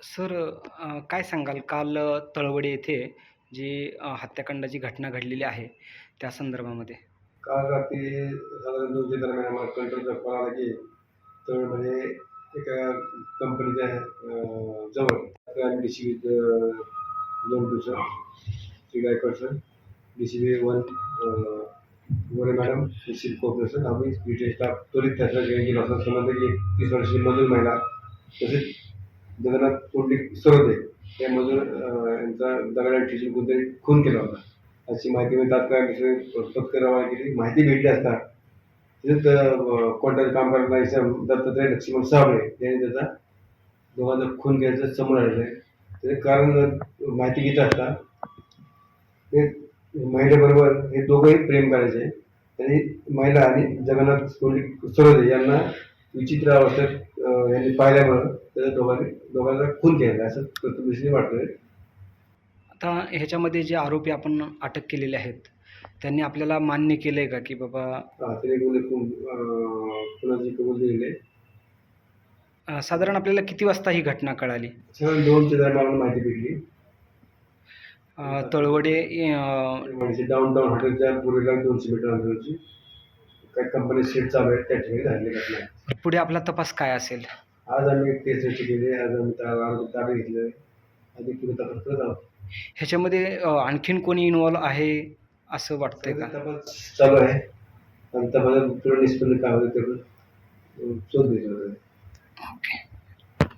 Sir काय सांगाल काल तळवडे येथे जी हत्याकांडाची घटना घडलेली आहे त्या संदर्भामध्ये? काल रात्री साधारण 2च्या दरम्यान आम्हाला कंट्रोलचा कॉल आला की तळमध्ये एका कंपनीच्या जवळ आम्ही डी-सी-बी 2 दिवसा श्री गायकवाड सर, डी-सी-बी 1 गोरे मॅडम, डी-सी-बी कॉर्पोरेशन आम्ही ब्रिटिश स्टाफ त्वरित त्याचा जॉईन केला असता. समजलं की 30 वर्षाची मजूर महिला तसेच जगन्नाथ तोंडी सरोदे या मजूर यांचा दगडाने ठेचून कोणतरी खून केला होता. अशी माहिती मी तात्काळ पत्कर रवाना केली. माहिती भेटली असता तिथेच कोणत्याचं काम करणारा इसम दत्तात्रय लक्ष्मण साबळे यांनी त्याचा दोघांचा खून केल्याचं समोर आलेलं आहे. त्याचं कारण माहिती घेत असता ते महिलेबरोबर हे दोघंही प्रेम करायचे आणि महिला आणि जगन्नाथ तोंडी सरोदे यांना विचित्र अवस्थेत यांनी पाहिल्यामुळं त्याच्या दोघांचा खून केलेला असं प्रथमदर्शनी वाटतंय. आता ह्याच्यामध्ये जे आरोपी आपण अटक केलेले आहेत, त्यांनी आपल्याला मान्य केलंय का, की बाबा त्याने खुनाची कबूल दिलेली आहे. साधारण आपल्याला किती वाजता ही घटना कळाली? साधारण 2च्या दरम्यान माहिती भेटली. तळवडे डाऊन हॉटेलच्या पूर्वेला 200 मीटर अंतरावरची काही कंपनी सेट चालू आहे त्या ठिकाणी झालेली घटना आहे. पुढे आपला तपास काय असेल? आज आम्ही केस रजिस्टर केली, आज आम्ही ताब्यात घेतलं. आधी पुढे तपास करत आहोत. ह्याच्यामध्ये आणखीन कोणी इन्व्हॉल्व आहे असं वाटतंय का? तपास चालू आहे आणि तपासात पुढे निष्पन्न काय होतं ते शोध घ्यायचं. ओके.